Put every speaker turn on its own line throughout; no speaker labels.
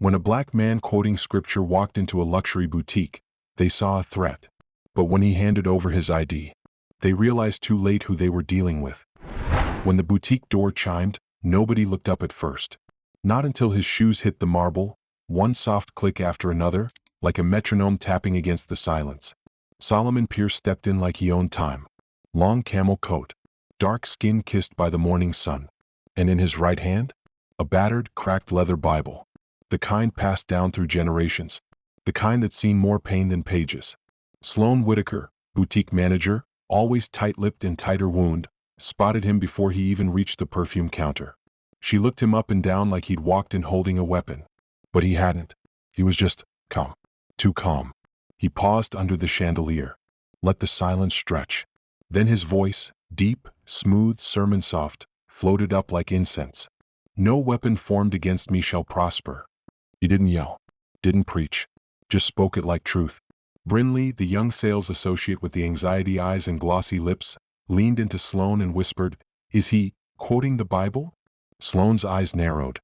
When a black man quoting scripture walked into a luxury boutique, they saw a threat. But when he handed over his ID, they realized too late who they were dealing with. When the boutique door chimed, nobody looked up at first. Not until his shoes hit the marble, one soft click after another, like a metronome tapping against the silence. Solomon Pierce stepped in like he owned time. Long camel coat, dark skin kissed by the morning sun, and in his right hand, a battered, cracked leather Bible. The kind passed down through generations, the kind that's seen more pain than pages. Sloane Whitaker, boutique manager, always tight-lipped and tighter wound, spotted him before he even reached the perfume counter. She looked him up and down like he'd walked in holding a weapon. But he hadn't. He was just calm. Too calm. He paused under the chandelier. Let the silence stretch. Then his voice, deep, smooth, sermon-soft, floated up like incense. No weapon formed against me shall prosper. He didn't yell. Didn't preach. Just spoke it like truth. Brinley, the young sales associate with the anxiety eyes and glossy lips, leaned into Sloane and whispered, "Is he quoting the Bible?" Sloane's eyes narrowed.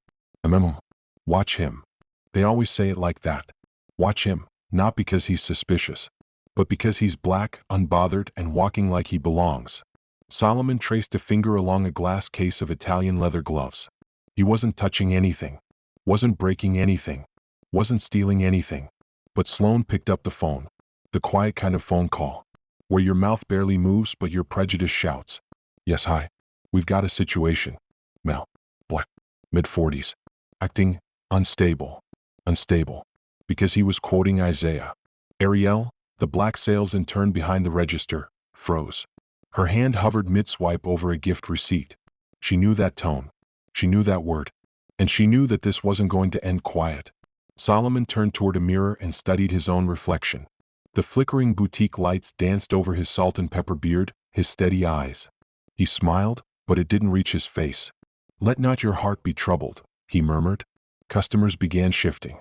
Watch him. They always say it like that. Watch him, not because he's suspicious, but because he's black, unbothered, and walking like he belongs. Solomon traced a finger along a glass case of Italian leather gloves. He wasn't touching anything. Wasn't breaking anything. Wasn't stealing anything. But Sloane picked up the phone. The quiet kind of phone call, where your mouth barely moves but your prejudice shouts. "Yes, hi. We've got a situation." Mel. Black. Mid-40s. Acting unstable. Unstable. Because he was quoting Isaiah. Ariel, the black sales intern behind the register, froze. Her hand hovered mid-swipe over a gift receipt. She knew that tone. She knew that word. And she knew that this wasn't going to end quiet. Solomon turned toward a mirror and studied his own reflection. The flickering boutique lights danced over his salt and pepper beard, his steady eyes. He smiled, but it didn't reach his face. "Let not your heart be troubled," he murmured. Customers began shifting.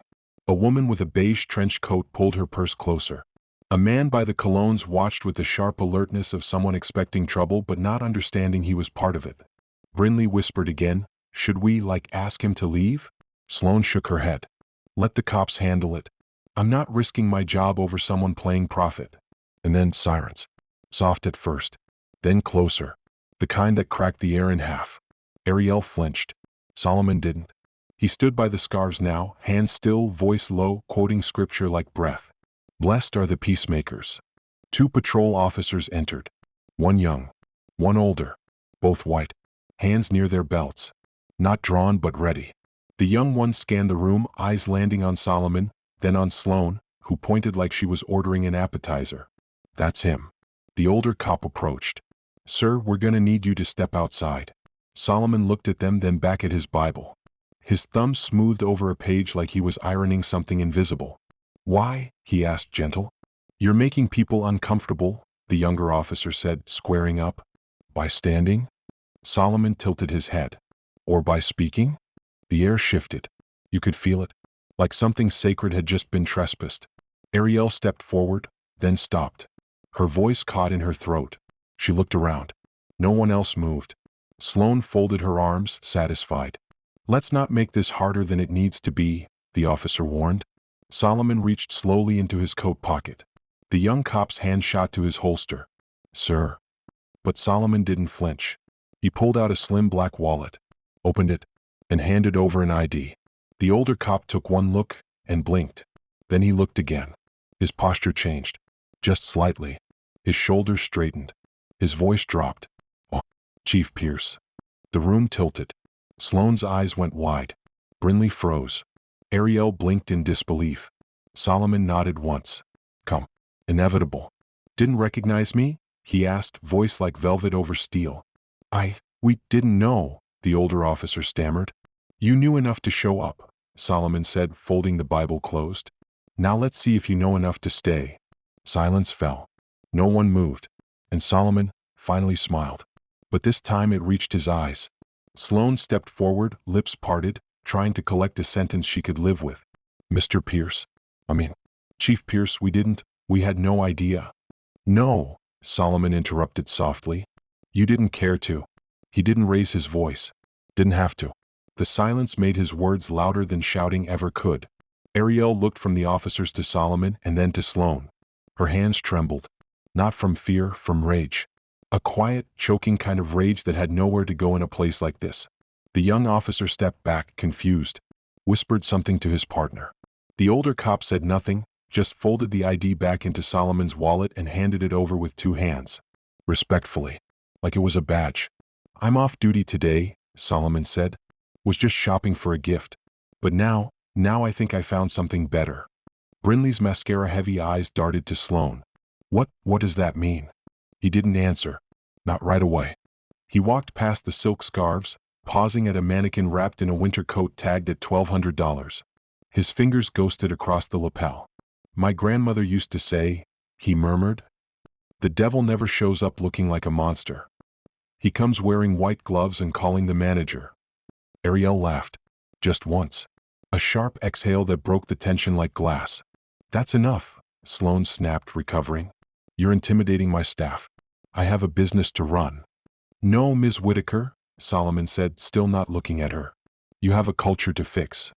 A woman with a beige trench coat pulled her purse closer. A man by the colognes watched with the sharp alertness of someone expecting trouble but not understanding he was part of it. Brinley whispered again, "Should we, ask him to leave?" Sloane shook her head. "Let the cops handle it. I'm not risking my job over someone playing prophet." And then sirens. Soft at first. Then closer. The kind that cracked the air in half. Ariel flinched. Solomon didn't. He stood by the scarves now, hands still, voice low, quoting scripture like breath. "Blessed are the peacemakers." 2 patrol officers entered. One young. One older. Both white. Hands near their belts. Not drawn but ready. The young one scanned the room, eyes landing on Solomon, then on Sloane, who pointed like she was ordering an appetizer. "That's him." The older cop approached. "Sir, we're gonna need you to step outside." Solomon looked at them, then back at his Bible. His thumb smoothed over a page like he was ironing something invisible. "Why?" he asked, gentle. "You're making people uncomfortable," the younger officer said, squaring up. "By standing?" Solomon tilted his head. "Or by speaking?" The air shifted. You could feel it. Like something sacred had just been trespassed. Ariel stepped forward, then stopped. Her voice caught in her throat. She looked around. No one else moved. Sloane folded her arms, satisfied. "Let's not make this harder than it needs to be," the officer warned. Solomon reached slowly into his coat pocket. The young cop's hand shot to his holster. "Sir." But Solomon didn't flinch. He pulled out a slim black wallet, opened it, and handed over an ID. The older cop took one look and blinked. Then he looked again. His posture changed, just slightly. His shoulders straightened. His voice dropped. "Oh, Chief Pierce." The room tilted. Sloane's eyes went wide. Brinley froze. Ariel blinked in disbelief. Solomon nodded once. "Come. Inevitable." "Didn't recognize me?" he asked, voice like velvet over steel. We didn't know," the older officer stammered. "You knew enough to show up," Solomon said, folding the Bible closed. "Now let's see if you know enough to stay." Silence fell. No one moved. And Solomon finally smiled. But this time it reached his eyes. Sloane stepped forward, lips parted, trying to collect a sentence she could live with. "Mr. Pierce. Chief Pierce, we had no idea." "No," Solomon interrupted softly. "You didn't care to." He didn't raise his voice. Didn't have to. The silence made his words louder than shouting ever could. Ariel looked from the officers to Solomon and then to Sloane. Her hands trembled. Not from fear, from rage. A quiet, choking kind of rage that had nowhere to go in a place like this. The young officer stepped back, confused. Whispered something to his partner. The older cop said nothing, just folded the ID back into Solomon's wallet and handed it over with two hands. Respectfully. Like it was a badge. "I'm off duty today," Solomon said. "Was just shopping for a gift. But now I think I found something better." Brinley's mascara-heavy eyes darted to Sloane. What does that mean?" He didn't answer. Not right away. He walked past the silk scarves, pausing at a mannequin wrapped in a winter coat tagged at $1,200. His fingers ghosted across the lapel. "My grandmother used to say," he murmured, "the devil never shows up looking like a monster. He comes wearing white gloves and calling the manager." Ariel laughed. Just once. A sharp exhale that broke the tension like glass. "That's enough," Sloane snapped, recovering. "You're intimidating my staff. I have a business to run." "No, Ms. Whitaker," Solomon said, still not looking at her. "You have a culture to fix."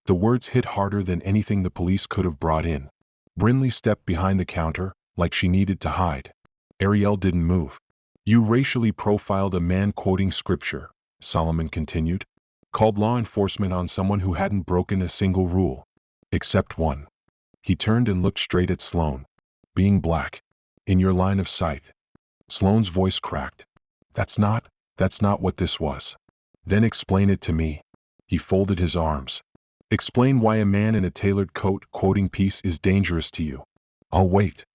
The words hit harder than anything the police could have brought in. Brinley stepped behind the counter, like she needed to hide. Ariel didn't move. "You racially profiled a man quoting scripture," Solomon continued. "Called law enforcement on someone who hadn't broken a single rule. Except one." He turned and looked straight at Sloane. "Being black. In your line of sight." Sloane's voice cracked. That's not what this was." "Then explain it to me." He folded his arms. "Explain why a man in a tailored coat quoting peace is dangerous to you." "I'll wait."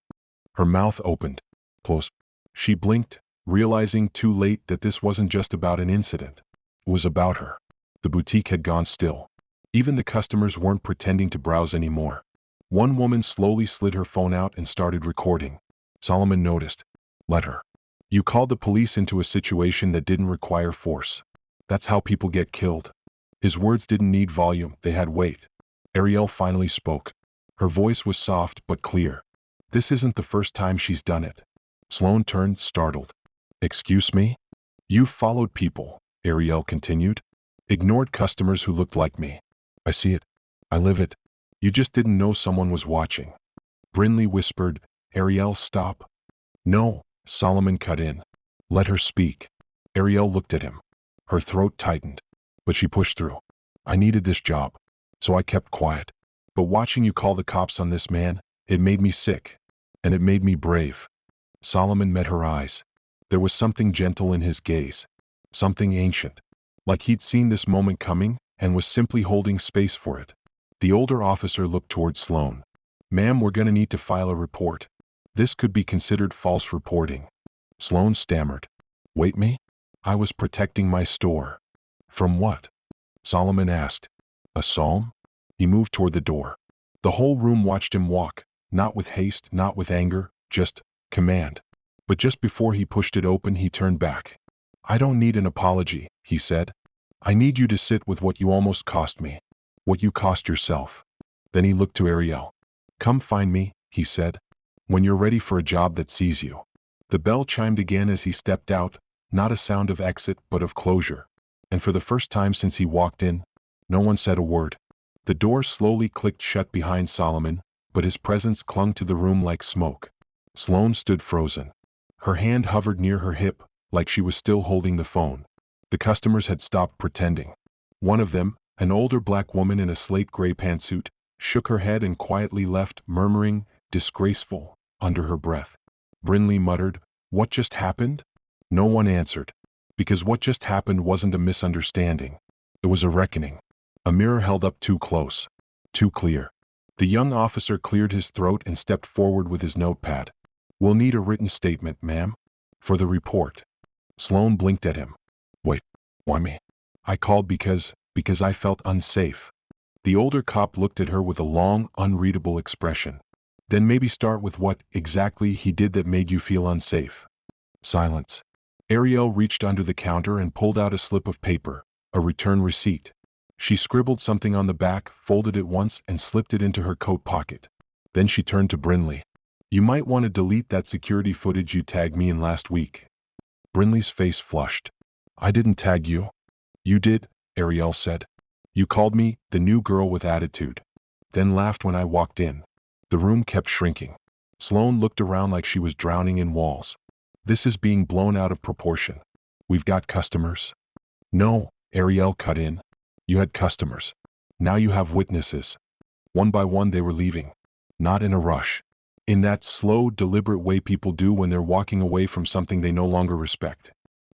Her mouth opened. Close. She blinked, realizing too late that this wasn't just about an incident. It was about her. The boutique had gone still. Even the customers weren't pretending to browse anymore. One woman slowly slid her phone out and started recording. Solomon noticed. "Let her. You called the police into a situation that didn't require force. That's how people get killed." His words didn't need volume, they had weight. Ariel finally spoke. Her voice was soft but clear. "This isn't the first time she's done it." Sloane turned, startled. "Excuse me?" "You've followed people," Ariel continued. "Ignored customers who looked like me. I see it. I live it. You just didn't know someone was watching." Brinley whispered, "Ariel, stop." "No," Solomon cut in. "Let her speak." Ariel looked at him. Her throat tightened. But she pushed through. "I needed this job. So I kept quiet. But watching you call the cops on this man, it made me sick. And it made me brave." Solomon met her eyes. There was something gentle in his gaze. Something ancient. Like he'd seen this moment coming, and was simply holding space for it. The older officer looked toward Sloane. "Ma'am, we're gonna need to file a report. This could be considered false reporting." Sloane stammered. "Wait, me? I was protecting my store." "From what?" Solomon asked. "A psalm?" He moved toward the door. The whole room watched him walk, not with haste, not with anger, just command. But just before he pushed it open, he turned back. "I don't need an apology," he said. "I need you to sit with what you almost cost me. What you cost yourself." Then he looked to Ariel. "Come find me," he said, "when you're ready for a job that sees you." The bell chimed again as he stepped out, not a sound of exit but of closure. And for the first time since he walked in, no one said a word. The door slowly clicked shut behind Solomon, but his presence clung to the room like smoke. Sloane stood frozen. Her hand hovered near her hip, like she was still holding the phone. The customers had stopped pretending. One of them, an older black woman in a slate-gray pantsuit, shook her head and quietly left, murmuring, "Disgraceful," under her breath. Brinley muttered, "What just happened?" No one answered. Because what just happened wasn't a misunderstanding. It was a reckoning. A mirror held up too close. Too clear. The young officer cleared his throat and stepped forward with his notepad. "We'll need a written statement, ma'am. For the report." Sloane blinked at him. "Wait, why me?" "I called because I felt unsafe." The older cop looked at her with a long, unreadable expression. "Then maybe start with what, exactly, he did that made you feel unsafe." Silence. Ariel reached under the counter and pulled out a slip of paper, a return receipt. She scribbled something on the back, folded it once, and slipped it into her coat pocket. Then she turned to Brinley. "You might want to delete that security footage you tagged me in last week." Brinley's face flushed. "I didn't tag you." "You did," Ariel said. You called me the new girl with attitude, then laughed when I walked in. The room kept shrinking. Sloane looked around like she was drowning in walls. This is being blown out of proportion. We've got customers. No, Ariel cut in. You had customers. Now you have witnesses. One by one they were leaving. Not in a rush. In that slow, deliberate way people do when they're walking away from something they no longer respect.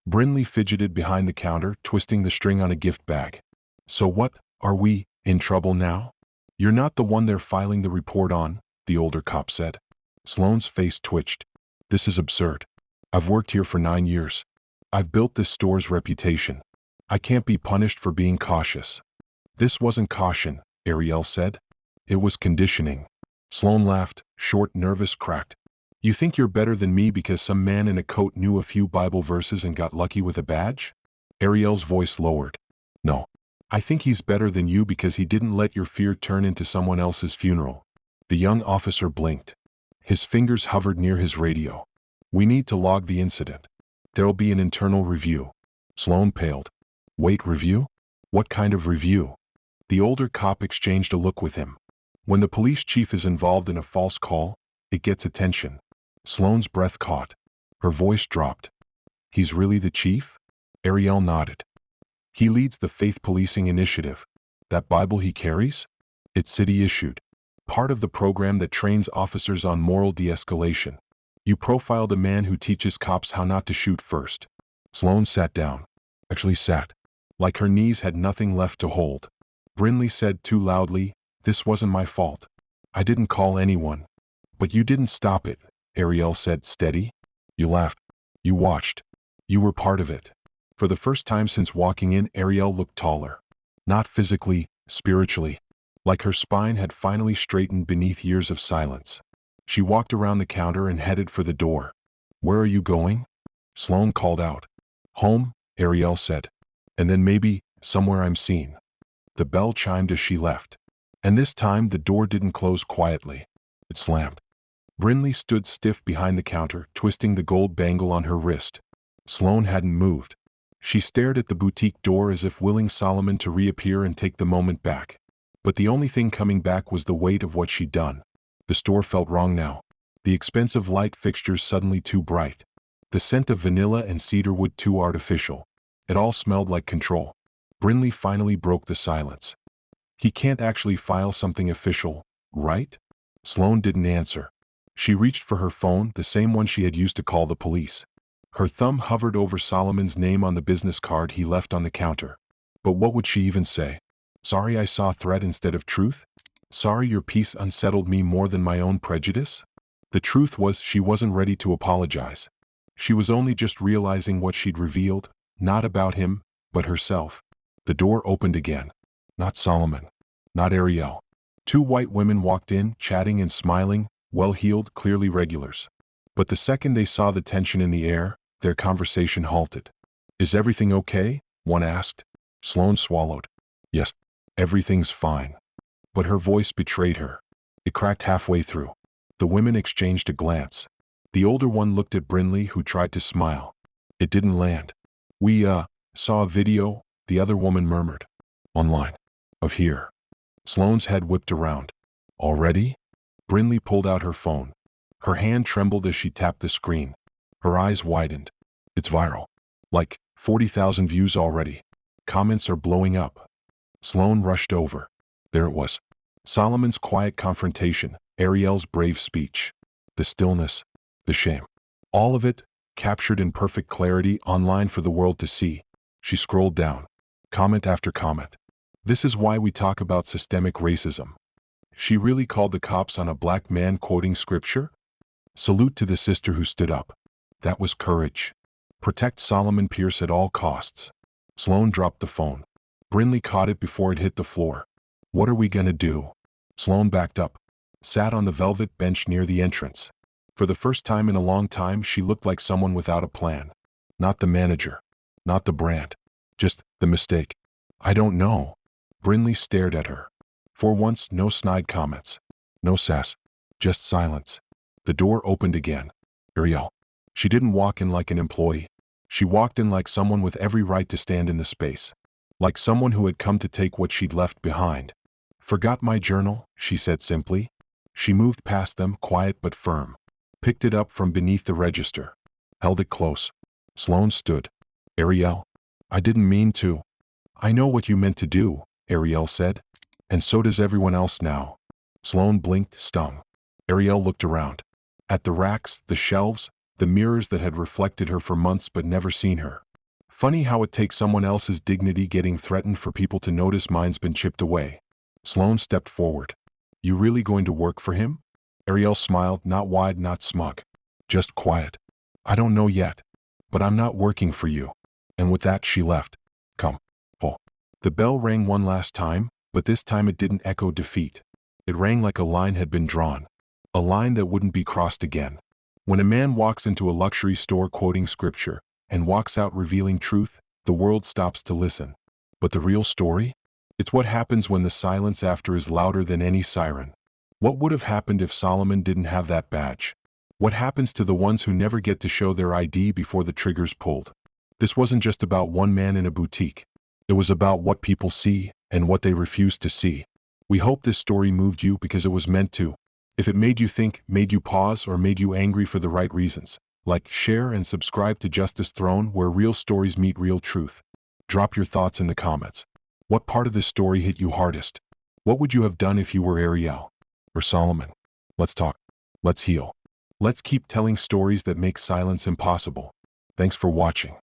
Brinley fidgeted behind the counter, twisting the string on a gift bag. So what, are we in trouble now? You're not the one they're filing the report on, the older cop said. Sloane's face twitched. This is absurd. I've worked here for 9 years. I've built this store's reputation. I can't be punished for being cautious. This wasn't caution, Ariel said. It was conditioning. Sloane laughed, short, nervous, cracked. You think you're better than me because some man in a coat knew a few Bible verses and got lucky with a badge? Ariel's voice lowered. No. I think he's better than you because he didn't let your fear turn into someone else's funeral. The young officer blinked. His fingers hovered near his radio. We need to log the incident. There'll be an internal review. Sloane paled. Wait, review? What kind of review? The older cop exchanged a look with him. When the police chief is involved in a false call, it gets attention. Sloane's breath caught. Her voice dropped. He's really the chief? Ariel nodded. He leads the faith policing initiative. That Bible he carries? It's city issued. Part of the program that trains officers on moral de-escalation. You profiled a man who teaches cops how not to shoot first. Sloane sat down. Actually sat. Like her knees had nothing left to hold. Brinley said too loudly, this wasn't my fault. I didn't call anyone. But you didn't stop it, Ariel said, steady. You laughed. You watched. You were part of it. For the first time since walking in, Ariel looked taller. Not physically, spiritually. Like her spine had finally straightened beneath years of silence. She walked around the counter and headed for the door. Where are you going? Sloane called out. Home, Ariel said. And then maybe, somewhere I'm seen. The bell chimed as she left. And this time the door didn't close quietly. It slammed. Brinley stood stiff behind the counter, twisting the gold bangle on her wrist. Sloane hadn't moved. She stared at the boutique door as if willing Solomon to reappear and take the moment back. But the only thing coming back was the weight of what she'd done. The store felt wrong now. The expensive light fixtures suddenly too bright. The scent of vanilla and cedarwood too artificial. It all smelled like control. Brinley finally broke the silence. He can't actually file something official, right? Sloane didn't answer. She reached for her phone, the same one she had used to call the police. Her thumb hovered over Solomon's name on the business card he left on the counter. But what would she even say? Sorry I saw threat instead of truth? Sorry your piece unsettled me more than my own prejudice? The truth was she wasn't ready to apologize. She was only just realizing what she'd revealed, not about him, but herself. The door opened again. Not Solomon. Not Ariel. 2 white women walked in, chatting and smiling, well-heeled, clearly regulars. But the second they saw the tension in the air, their conversation halted. Is everything okay? One asked. Sloane swallowed. Yes, everything's fine. But her voice betrayed her. It cracked halfway through. The women exchanged a glance. The older one looked at Brinley, who tried to smile. It didn't land. We, saw a video, the other woman murmured. Online. Of here. Sloane's head whipped around. Already? Brinley pulled out her phone. Her hand trembled as she tapped the screen. Her eyes widened. It's viral. Like, 40,000 views already. Comments are blowing up. Sloane rushed over. There it was. Solomon's quiet confrontation, Ariel's brave speech. The stillness. The shame. All of it, captured in perfect clarity online for the world to see. She scrolled down. Comment after comment. This is why we talk about systemic racism. She really called the cops on a black man quoting scripture? Salute to the sister who stood up. That was courage. Protect Solomon Pierce at all costs. Sloane dropped the phone. Brinley caught it before it hit the floor. What are we gonna do? Sloane backed up. Sat on the velvet bench near the entrance. For the first time in a long time she looked like someone without a plan. Not the manager. Not the brand. Just the mistake. I don't know. Brinley stared at her. For once, no snide comments. No sass. Just silence. The door opened again. Ariel. She didn't walk in like an employee. She walked in like someone with every right to stand in the space. like someone who had come to take what she'd left behind. Forgot my journal, she said simply. She moved past them, quiet but firm. Picked it up from beneath the register. Held it close. Sloane stood. Ariel? I didn't mean to. I know what you meant to do, Ariel said. And so does everyone else now. Sloane blinked, stung. Ariel looked around. At the racks, the shelves, the mirrors that had reflected her for months but never seen her. Funny how it takes someone else's dignity getting threatened for people to notice mine's been chipped away. Sloane stepped forward. You really going to work for him? Ariel smiled, not wide, not smug. Just quiet. I don't know yet. But I'm not working for you. And with that she left. Come. Oh. The bell rang one last time, but this time it didn't echo defeat. It rang like a line had been drawn. A line that wouldn't be crossed again. When a man walks into a luxury store quoting scripture, and walks out revealing truth, the world stops to listen. But the real story? It's what happens when the silence after is louder than any siren. What would have happened if Solomon didn't have that badge? What happens to the ones who never get to show their ID before the trigger's pulled? This wasn't just about one man in a boutique. It was about what people see, and what they refuse to see. We hope this story moved you because it was meant to. If it made you think, made you pause, or made you angry for the right reasons, like, share, and subscribe to Justice Throne, where real stories meet real truth. Drop your thoughts in the comments. What part of this story hit you hardest? What would you have done if you were Ariel? Or Solomon? Let's talk. Let's heal. Let's keep telling stories that make silence impossible. Thanks for watching.